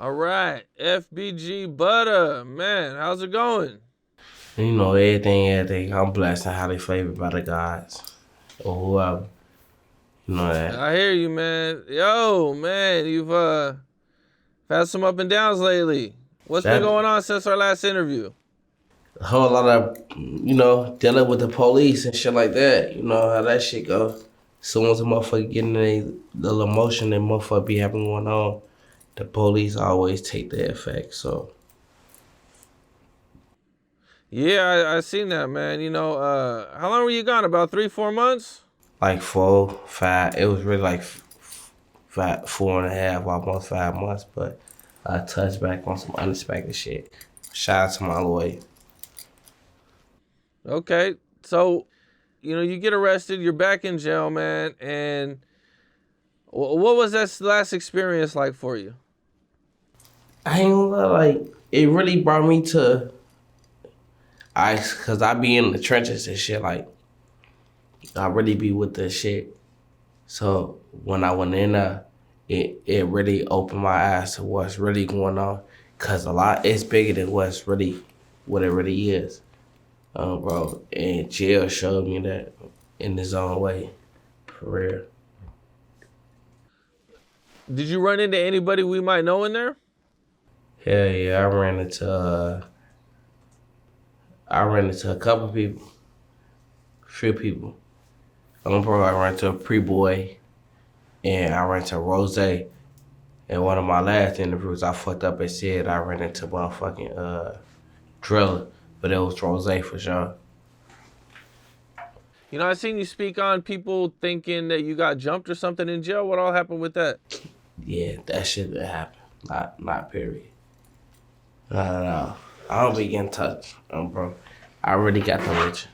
All right, FBG Butta, man, how's it going? You know, everything. I'm blessed and highly favored by the gods or whoever. You know that. I hear you, man. Yo, man, you've had some up and downs lately. What's been That going on since our last interview? a whole lot of, dealing with the police and shit like that. You know how that shit go. Soon as a motherfucker getting a little emotion that motherfucker be having going on, the police always take the effect. So, Yeah, I seen that, man. How long were you gone? About 3-4 months? like 4, 5, it was really like 4.5, almost 5 months. But I touched back on some unexpected shit. Shout out to my lawyer. Okay, so you get arrested, you're back in jail, man, and what was that last experience like for you? I ain't gonna lie, like, it really brought me to cause I be in the trenches and shit, like, I really be with the shit. So when I went in there, it really opened my eyes to what's really going on. Cause it's bigger than what it really is. Bro, and jail showed me that in his own way, for real. Did you run into anybody we might know in there? Hell yeah, I ran into a couple people, few people. Bro, I ran to a pre-boy, and I ran to Rose. And one of my last interviews, I fucked up and said I ran into motherfucking Driller, but it was Rose for sure. I seen you speak on people thinking that you got jumped or something in jail. What all happened with that? Yeah, that shit that happened. Not period. Not at all. I don't be getting touched, bro. I really got the religion.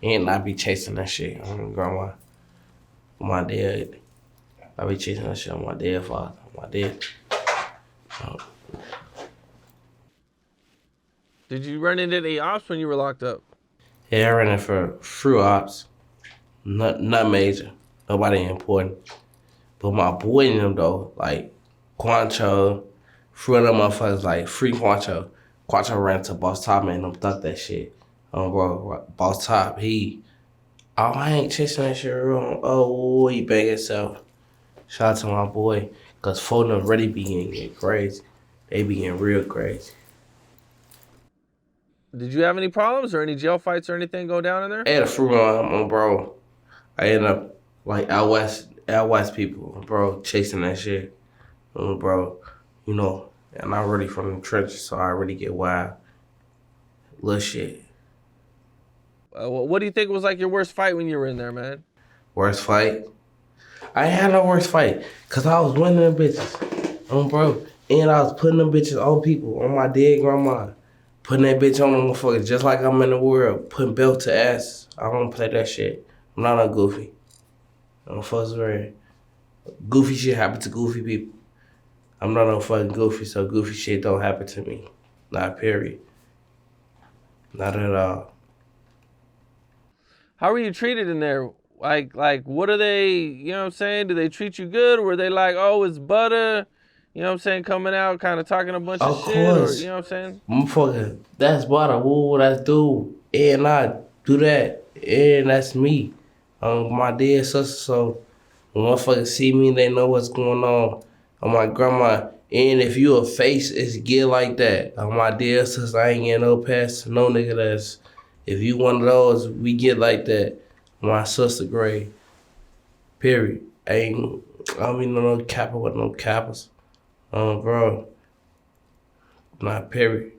And I be chasing that shit on grandma, my dad. I be chasing that shit on my dead father, my dad. Did you run into any ops when you were locked up? Yeah, I ran in for fruit ops. Not major. Nobody important. But my boy in them though, like Quancho, fruit of them motherfuckers like free Quancho. Quancho ran to Boss Top and them thought that shit. Bro, Boss Top, I ain't chasing that shit around. Oh, he bang himself. Shout out to my boy, cause phone them really be getting crazy. They be getting real crazy. Did you have any problems or any jail fights or anything go down in there? I had a fruit on, bro. I ended up like out west people, bro, chasing that shit, bro. And I'm really from the trenches, so I really get wild. Little shit. What do you think was like your worst fight when you were in there, man? Worst fight? I ain't had no worst fight, cause I was winning them bitches, bro. And I was putting them bitches on people, on my dead grandma. Putting that bitch on them motherfuckers just like I'm in the world. Putting belt to ass. I don't play that shit. I'm not a goofy. I don't fuck with goofy shit happen to goofy people. I'm not no fucking goofy, so goofy shit don't happen to me. Not period. Not at all. How were you treated in there? Like, what are they, you know what I'm saying? Do they treat you good? Were they like, oh, it's Butta, you know what I'm saying, coming out, kind of talking a bunch of Of shit? Or, course. you know what I'm saying? Motherfucker, that's Butta. Woo, that's dude. And I do that. And that's me. My dead sister, so when motherfuckers see me, they know what's going on. My grandma. And if you a face, it's get like that. My dear sister, I ain't getting no pass to no nigga that's. If you one of those, we get like that. My sister Gray. Period. I don't mean no kappa with no kappas. Bro. Not period.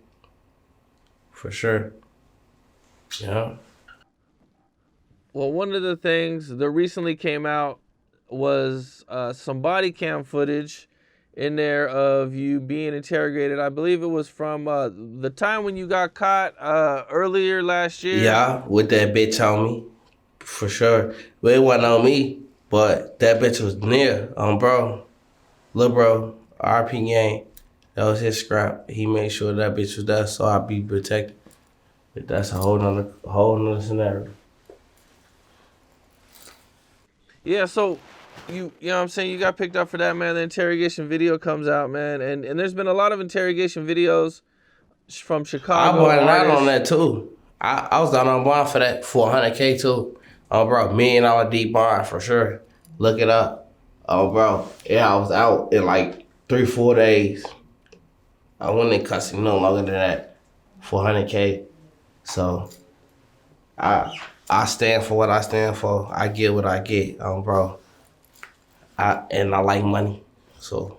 For sure. Yeah. Well, one of the things that recently came out was some body cam footage in there of you being interrogated. I believe it was from the time when you got caught earlier last year. Yeah, with that bitch on me. For sure. But it wasn't on me. But that bitch was near. Bro. Lil' bro. RP gang. That was his scrap. He made sure that bitch was there so I'd be protected. But that's a whole nother scenario. Yeah, so You know what I'm saying? You got picked up for that, man. The interrogation video comes out, man. And there's been a lot of interrogation videos from I Chicago bought out on artists. that too. I was down on bond for that for 100K too. Oh, bro, $1,000,000 deep bond for sure. Look it up. Oh, bro, yeah, I was out in like 3-4 days. I went in custody no longer than that for 100K. So I stand for what I stand for. I get what I get, bro. I like money, so.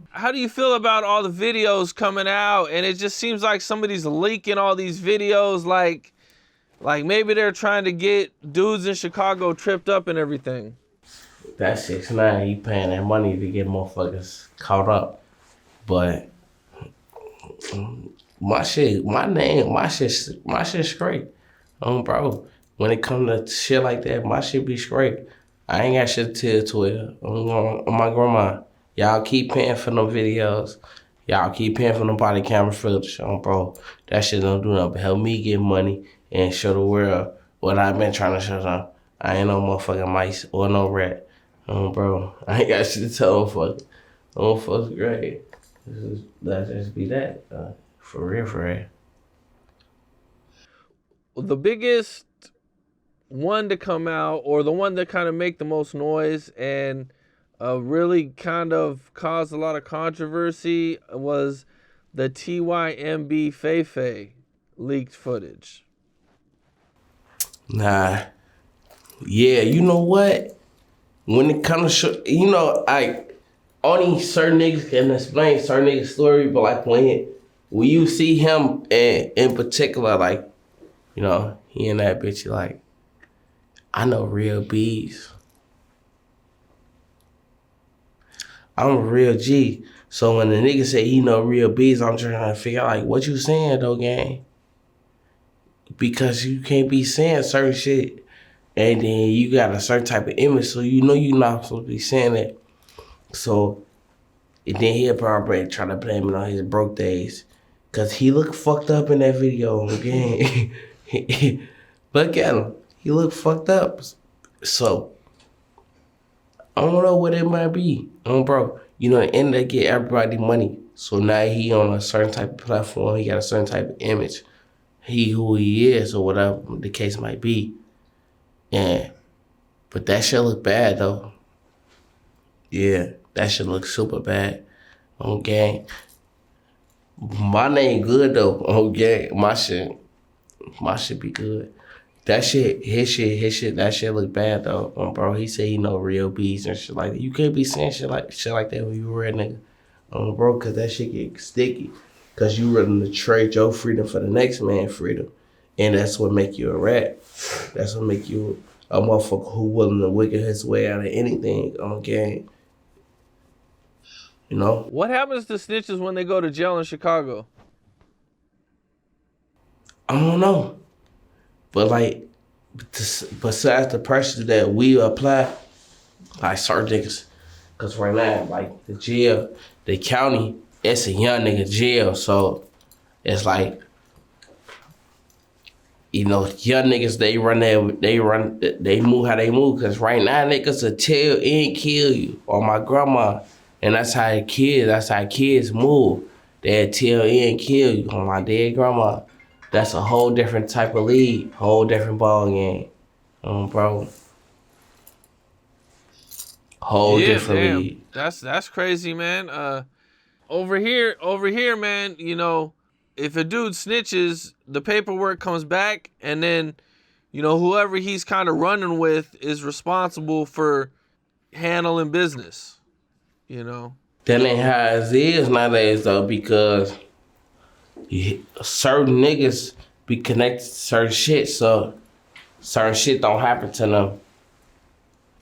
How do you feel about all the videos coming out? And it just seems like somebody's leaking all these videos, like maybe they're trying to get dudes in Chicago tripped up and everything. That 6ix9ine, he paying that money to get motherfuckers caught up. But my shit's straight. Bro, when it come to shit like that, my shit be straight. I ain't got shit to tell to it. On my grandma. Y'all keep paying for them videos. Y'all keep paying for them body camera footage. Bro, that shit don't do nothing but help me get money and show the world what I've been trying to show them. I ain't no motherfucking mice or no rat. Bro, I ain't got shit to tell them fuck. Fuck's great. Let's just be that. For real, for real. The biggest one to come out, or the one that kind of make the most noise and really kind of caused a lot of controversy, was the TYMB Fefe leaked footage. Nah. Yeah, you know what? When it comes to, only certain niggas can explain certain niggas' story, but like when you see him in particular, like, he and that bitch, like, I know real B's. I'm a real G. So when the nigga say he know real B's, I'm trying to figure out, like, what you saying though, gang? Because you can't be saying certain shit and then you got a certain type of image, so you know you're not supposed to be saying that. So, and then he'll probably try to blame it on his broke days. Cause he looked fucked up in that video, again. Look at him. He looked fucked up. So, I don't know what it might be. Bro, and they get everybody money. So now he on a certain type of platform. He got a certain type of image. He who he is, or whatever the case might be. But that shit look bad though. Yeah, that shit look super bad. On gang. My name good though. On gang. My shit be good. That shit, his shit, that shit look bad though. Bro, he said he know real beats and shit like that. You can't be saying shit like that when you a real nigga. Bro, cause that shit get sticky. Cause you willing to trade your freedom for the next man's freedom. And that's what make you a rat. That's what make you a motherfucker who willing to wiggle his way out of anything on game. What happens to snitches when they go to jail in Chicago? I don't know. But like, besides the pressure that we apply, like certain niggas, cause right now, like the jail, the county, it's a young nigga jail, so it's like, young niggas, they move how they move, cause right now niggas will tell and kill you, or my grandma, and that's how kids move. They'll tell and kill you, on my dead grandma. That's a whole different type of league, whole different ball game, bro. Whole different league. That's crazy, man. Over here, man, if a dude snitches, the paperwork comes back, and then, whoever he's kind of running with is responsible for handling business, That ain't how it is nowadays, though, because certain niggas be connected to certain shit, so certain shit don't happen to them.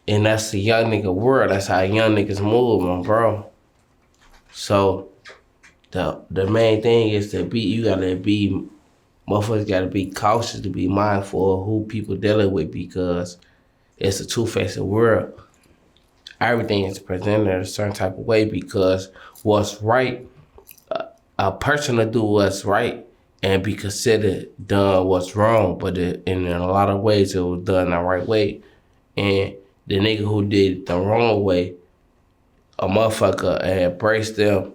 And that's the young nigga world. That's how young niggas move, bro. So the main thing is motherfuckers gotta be cautious, to be mindful of who people dealing with, because it's a two-faced world. Everything is presented in a certain type of way, because what's right, a person will do what's right, and be considered done what's wrong, but in a lot of ways it was done the right way. And the nigga who did it the wrong way, a motherfucker embraced them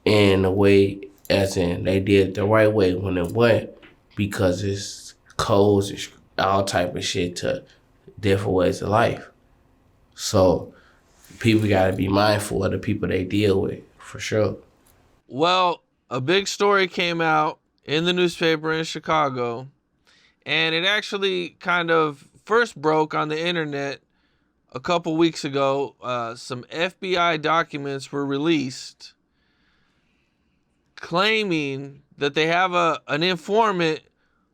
in a way as in they did it the right way when it went, because it's codes and all type of shit to different ways of life. So people gotta be mindful of the people they deal with, for sure. Well, a big story came out in the newspaper in Chicago, and it actually kind of first broke on the internet a couple weeks ago. Some FBI documents were released claiming that they have an informant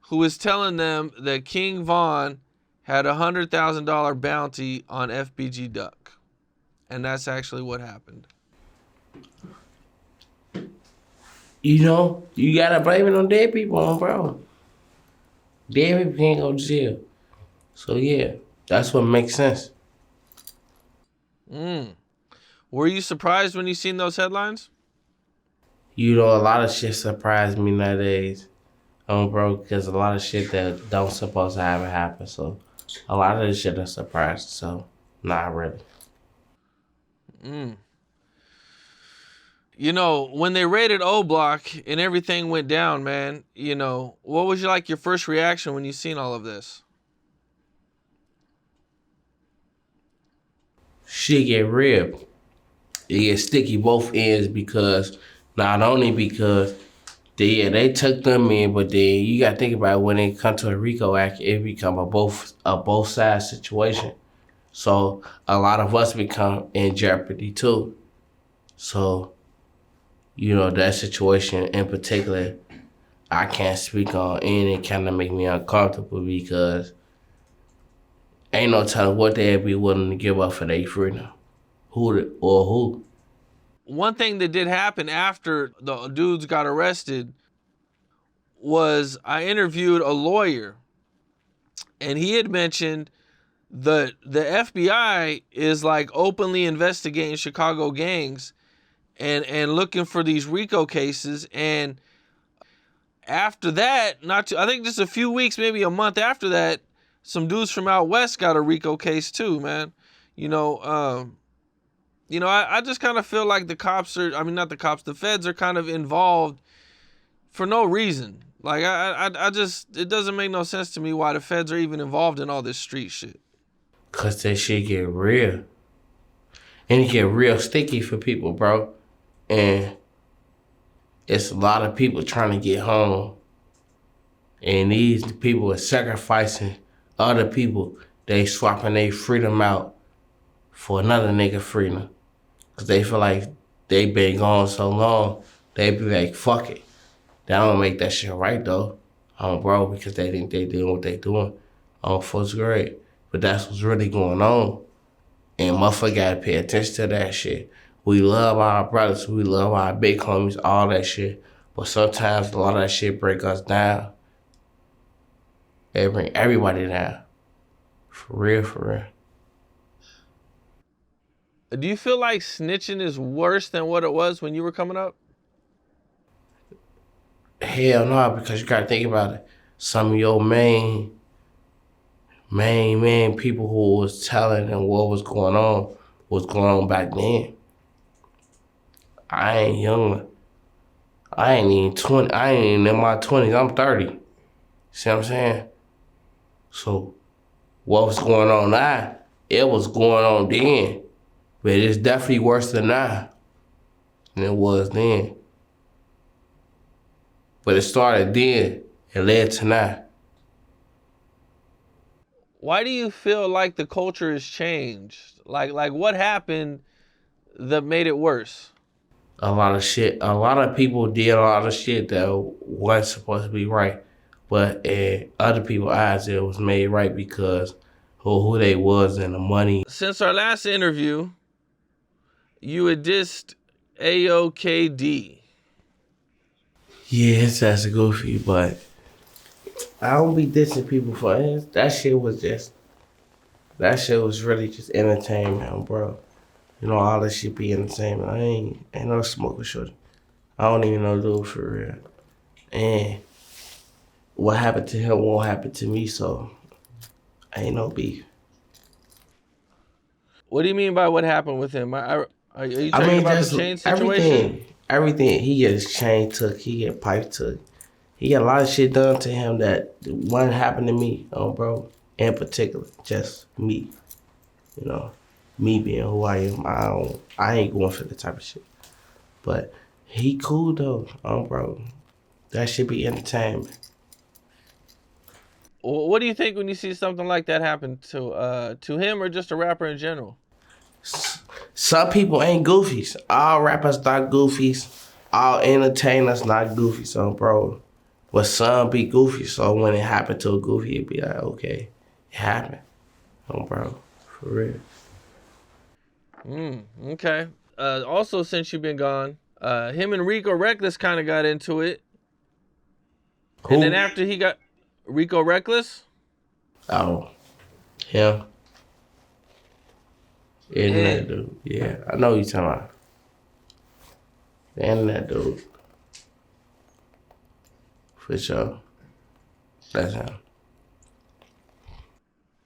who is telling them that King Von had a $100,000 bounty on FBG Duck. And that's actually what happened. You know, you gotta blame it on dead people, bro. Dead people can't go to jail. So yeah, that's what makes sense. Were you surprised when you seen those headlines? You know, a lot of shit surprised me nowadays, bro, because a lot of shit that don't supposed to happen. So a lot of this shit is surprised. So not really. You know, when they raided O Block and everything went down, man, you know, what was your first reaction when you seen all of this? Shit get real. It get sticky both ends, because not only because they took them in, but then you gotta think about it, when it comes to a RICO act, it become a both sides situation. So a lot of us become in jeopardy too. So, you know, that situation in particular, I can't speak on, and it kind of make me uncomfortable, because ain't no telling what they'd be willing to give up for their freedom. Who. One thing that did happen after the dudes got arrested was I interviewed a lawyer, and he had mentioned that the FBI is like openly investigating Chicago gangs and looking for these RICO cases. And after that, I think just a few weeks, maybe a month after that, some dudes from out west got a RICO case too, man. I just kind of feel like the feds are kind of involved for no reason. Like, it doesn't make no sense to me why the feds are even involved in all this street shit. Cause that shit get real. And it get real sticky for people, bro. And it's a lot of people trying to get home. And these people are sacrificing other people. They swapping their freedom out for another nigga freedom. Cause they feel like they been gone so long, they be like, fuck it. That don't make that shit right though. Bro, because they think they doing what they doing on first grade. But that's what's really going on. And motherfucker gotta pay attention to that shit. We love our brothers, we love our big homies, all that shit. But sometimes a lot of that shit break us down. They bring everybody down. For real. Do you feel like snitching is worse than what it was when you were coming up? Hell no, because you gotta think about it. Some of your main people who was telling them what was going on back then. I ain't young. I ain't even 20. I ain't even in my 20s. I'm 30. See what I'm saying? So what was going on now, it was going on then. But it's definitely worse than now than it was then. But it started then and led to now. Why do you feel like the culture has changed? Like what happened that made it worse? A lot of shit. A lot of people did a lot of shit that wasn't supposed to be right. But in other people's eyes, it was made right because of who they was and the money. Since our last interview, you had dissed AOKD. Yeah, that's goofy, but I don't be dissing people for it. That shit was really just entertainment, bro. You know, all this shit be entertainment. I ain't no smoker shorty. I don't even know dude for real. And what happened to him won't happen to me, so ain't no beef. What do you mean by what happened with him? Are you I talking mean, about the just chain situation? everything. He gets chain took, he get pipe took. He got a lot of shit done to him that wouldn't happen to me, bro. In particular, just me. You know, me being who I am. I ain't going for that type of shit. But he cool though, bro. That should be entertainment. What do you think when you see something like that happen to him or just a rapper in general? Some people ain't goofies. All rappers not goofies. All entertainers not goofies, so bro. But some be goofy, so when it happened to a goofy, it'd be like, okay, it happened. Bro, for real. Okay. Also, since you've been gone, him and Rico Recklezz kind of got into it. Who? And then after he got Rico Recklezz, Oh, him. Internet dude. Yeah, I know who you talking about. The internet dude. For sure. That's him.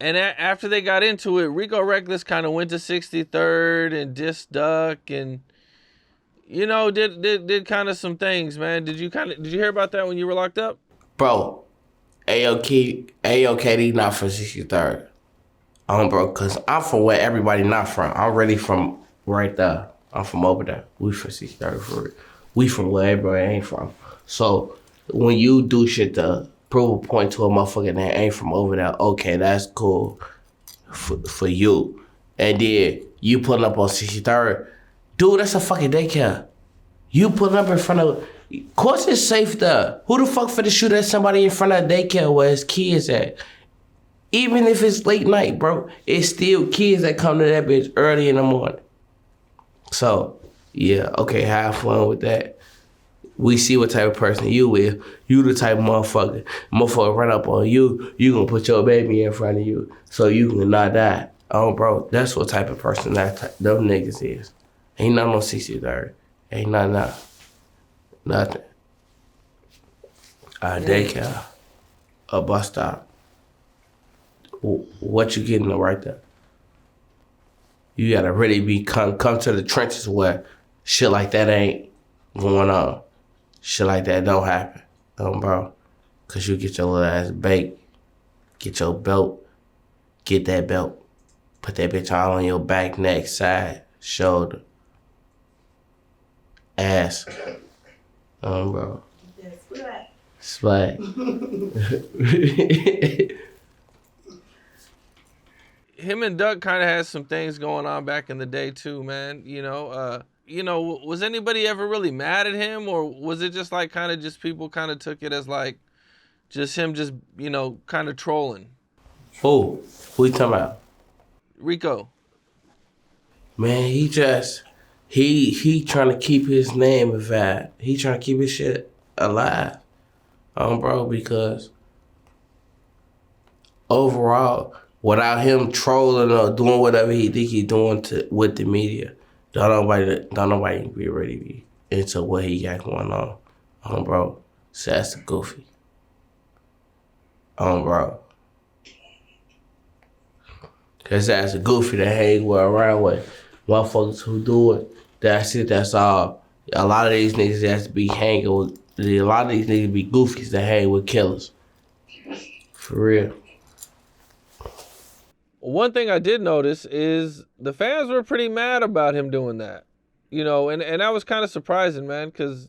and after they got into it, Rico Recklezz kind of went to 63rd and dissed Duck and did kind of some things, man. Did you hear about that when you were locked up? Bro, AOKD not from 63rd. Bro, cause I'm from where everybody not from. I'm really from right there. I'm from over there. We from 63rd for real. We from where everybody ain't from. So when you do shit to prove a point to a motherfucker that ain't from over there, okay, that's cool for you. And then you pulling up on 63rd, dude, that's a fucking daycare. You pulling up in front of, of course it's safe there. Who the fuck finna shoot at somebody in front of a daycare where his kids at? Even if it's late night, bro, it's still kids that come to that bitch early in the morning. So, yeah, okay, have fun with that. We see what type of person you is. You the type of motherfucker. Motherfucker run up on you, you gonna put your baby in front of you so you can not die. Bro, that's what type of person them niggas is. Ain't nothing on 63rd. Ain't nothing. Nothing. A daycare. A bus stop. What you getting right there? You gotta really be come to the trenches where shit like that ain't going on. Shit like that don't happen, bro. Cause you get your little ass baked, get your belt, get that belt, put that bitch all on your back, neck, side, shoulder, ass, bro. Swag. Him and Duck kind of had some things going on back in the day too, man. Was anybody ever really mad at him, or was it just like kind of just people kind of took it as like just him just kind of trolling? Who you talking about? Rico. Man, he trying to keep his name alive. He trying to keep his shit alive, bro. Because overall, without him trolling or doing whatever he think he doing with the media, don't nobody be ready to be into what he got going on, bro. So that's goofy, bro. Cause that's goofy to hang around with motherfuckers who do it. That's it. That's all. A lot of these niggas has to be hanging with. A lot of these niggas be goofies that hang with killers. For real. One thing I did notice is the fans were pretty mad about him doing that, and that was kind of surprising, man, because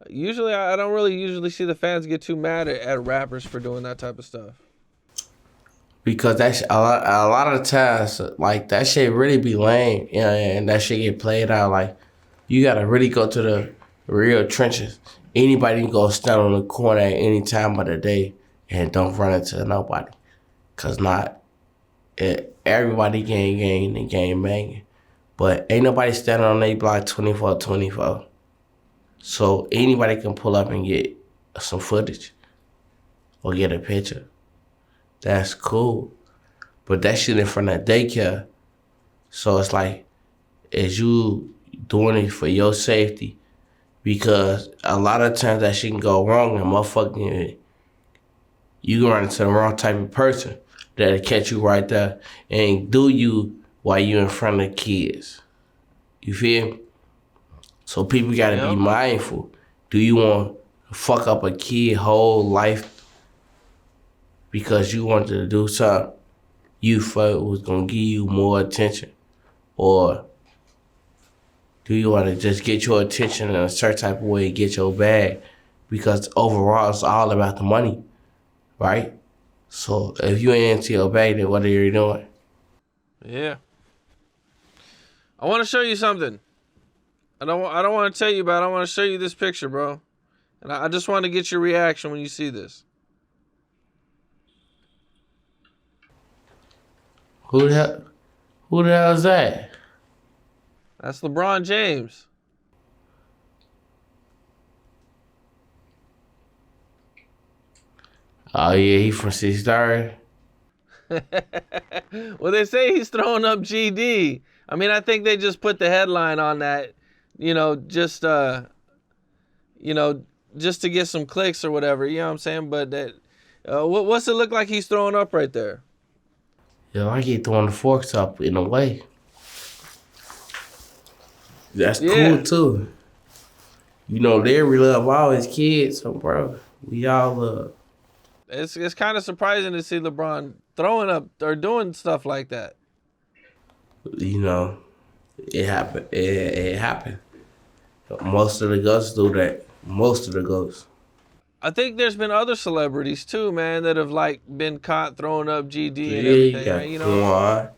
usually I don't really usually see the fans get too mad at rappers for doing that type of stuff. Because that's a lot of the times, like, that shit really be lame, and that shit get played out. Like, you gotta really go to the real trenches. Anybody can go stand on the corner at any time of the day and don't run into nobody. Cause everybody gang and gang banging. But ain't nobody standing on their block 24/24. So anybody can pull up and get some footage or get a picture. That's cool. But that shit in front of daycare. So it's like, is you doing it for your safety Because a lot of times that shit can go wrong and motherfucking you can run into the wrong type of person that'll catch you right there and do you while you in front of kids. You feel me? So people gotta be Yep. mindful. Do you want to fuck up a kid whole life because you wanted to do something you felt was gonna give you more attention? Or do you want to just get your attention in a certain type of way and get your bag? Because overall, it's all about the money, right? So if you ain't into your bag, then what are you doing? Yeah. I want to show you something. I don't want to tell you about it. I want to show you this picture, bro. And I just want to get your reaction when you see this. Who the hell is that? That's LeBron James. Oh yeah, he from 6'3". Well, they say he's throwing up GD. I mean, I think they just put the headline on that, just to get some clicks or whatever. You know what I'm saying? But that, what's it look like he's throwing up right there? Yeah, like he throwing the forks up in a way. That's cool too. They really love all his kids, so bro, we all love. It's kind of surprising to see LeBron throwing up or doing stuff like that. It happened. It happened. Most of the ghosts do that. Most of the ghosts. I think there's been other celebrities too, man, that have been caught throwing up GD and everything. Yeah, you got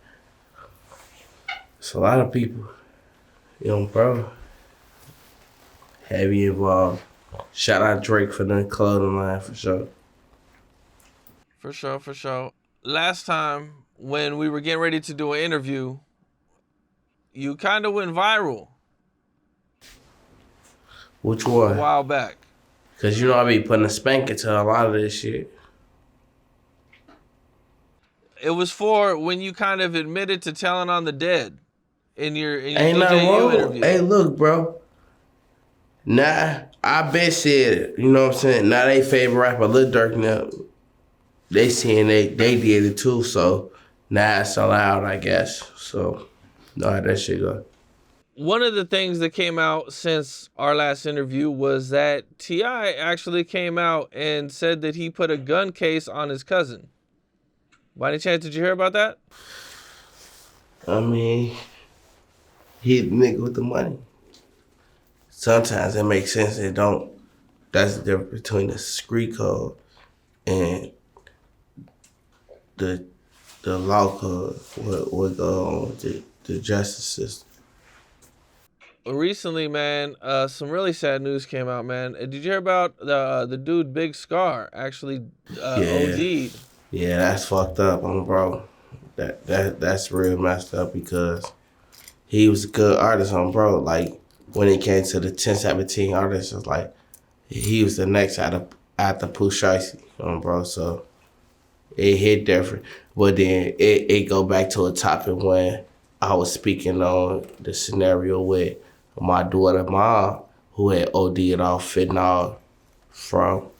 It's a lot of people. Bro. Heavy involved. Shout out Drake for the clothing line for sure. For sure. Last time when we were getting ready to do an interview, you kind of went viral. Which one? A while back. Cause I be putting a spank into a lot of this shit. It was for when you kind of admitted to telling on the dead in your Ain't nothing AJU wrong. interview. Hey, look, bro. Nah, I been said it. You know what I'm saying? Now they favorite rapper Lil Durk now. They saying they did it too, so now it's allowed, I guess. So, know how that shit go. One of the things that came out since our last interview was that T.I. actually came out and said that he put a gun case on his cousin. By any chance, did you hear about that? I mean, he the nigga with the money. Sometimes it makes sense, it don't. That's the difference between the street code and the law code, what go on with the justice system. Recently, man, some really sad news came out, man. Did you hear about the dude Big Scar actually OD'd? Yeah, that's fucked up, bro. That's real messed up because he was a good artist, bro. Like when it came to the 1017 artists, it was like he was the next after Pooh Shiesty, bro. So it hit different. But then it go back to a topic when I was speaking on the scenario with my daughter mom who had OD'd off fentanyl from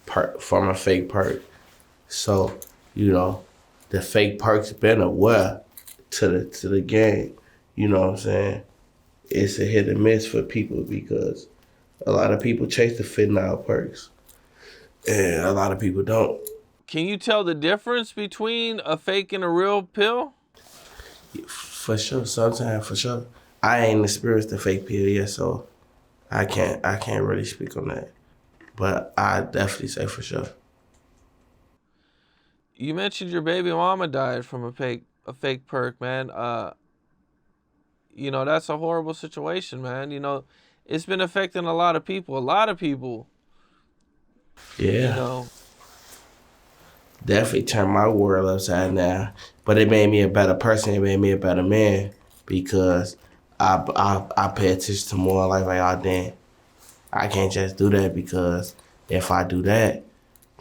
a fake perk. So, the fake perk's been aware to the game. You know what I'm saying? It's a hit and miss for people because a lot of people chase the fentanyl perks and a lot of people don't. Can you tell the difference between a fake and a real pill? For sure, sometimes for sure. I ain't experienced the fake pill yet, so I can't really speak on that. But I definitely say for sure. You mentioned your baby mama died from a fake perk, man. That's a horrible situation, man. It's been affecting a lot of people. Yeah. Definitely turned my world upside down. But it made me a better person. It made me a better man because I pay attention to more life like, oh, damn, I can't just do that because if I do that,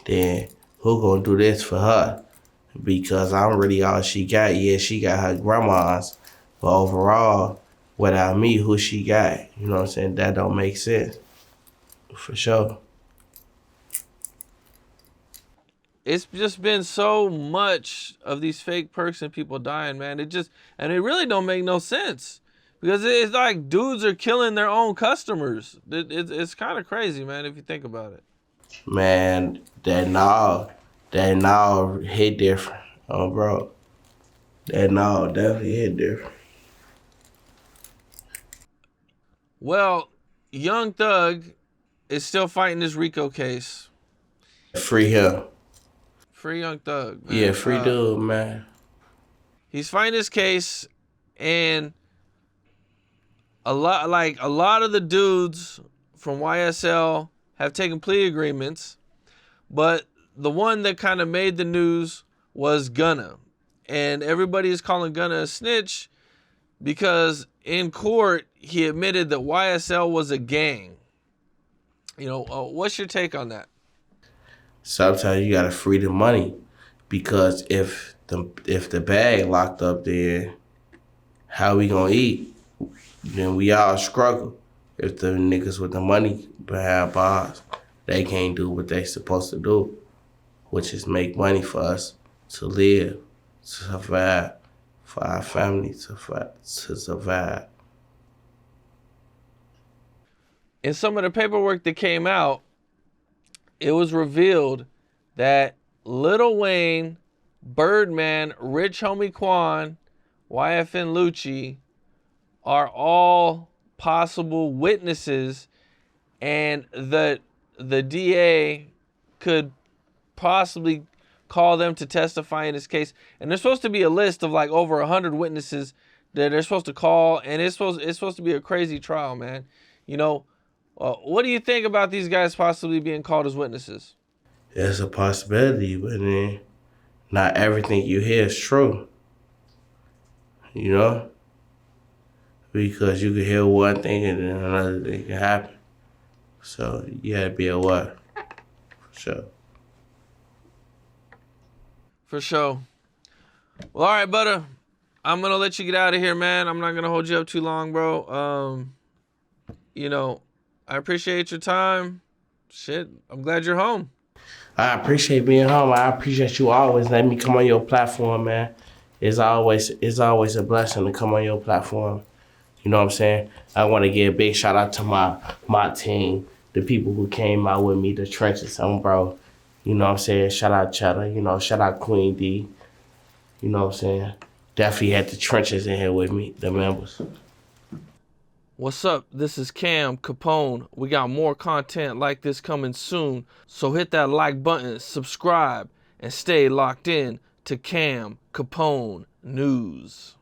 then who gonna do this for her? Because I'm really all she got. Yeah, she got her grandma's, but overall, without me, who she got? You know what I'm saying? That don't make sense. For sure. It's just been so much of these fake perks and people dying, man. And it really don't make no sense because it's like dudes are killing their own customers. It's kind of crazy, man, if you think about it. Man, that now hit different. Oh, bro. That now definitely hit different. Well, Young Thug is still fighting this RICO case. Free him. Free Young Thug, man. Yeah, free dude, man. He's fighting this case, and a lot of the dudes from YSL have taken plea agreements, but the one that kind of made the news was Gunna, and everybody is calling Gunna a snitch because in court he admitted that YSL was a gang. You know, what's your take on that? Sometimes you gotta free the money, because if the bag locked up there, how we gonna eat? Then we all struggle. If the niggas with the money behind bars, they can't do what they supposed to do, which is make money for us to live, to survive, for our family to survive. In some of the paperwork that came out, it was revealed that Lil Wayne, Birdman, Rich Homie Quan, YFN Lucci are all possible witnesses, and the DA could possibly call them to testify in this case. And there's supposed to be a list of like over 100 witnesses that they're supposed to call, and it's supposed to be a crazy trial, man. You know, what do you think about these guys possibly being called as witnesses? It's a possibility, but then not everything you hear is true. You know? Because you can hear one thing and then another thing can happen. So you gotta be aware. For sure. For sure. Well, all right, Butta. I'm gonna let you get out of here, man. I'm not gonna hold you up too long, bro. You know, I appreciate your time. Shit, I'm glad you're home. I appreciate being home. I appreciate you always letting me come on your platform, man. It's always a blessing to come on your platform. You know what I'm saying? I want to give a big shout out to my team, the people who came out with me, the trenches, bro. You know what I'm saying? Shout out Cheddar, you know, shout out Queen D. You know what I'm saying? Definitely had the trenches in here with me, the members. What's up? This is Cam Capone. We got more content like this coming soon. So hit that like button, subscribe, and stay locked in to Cam Capone News.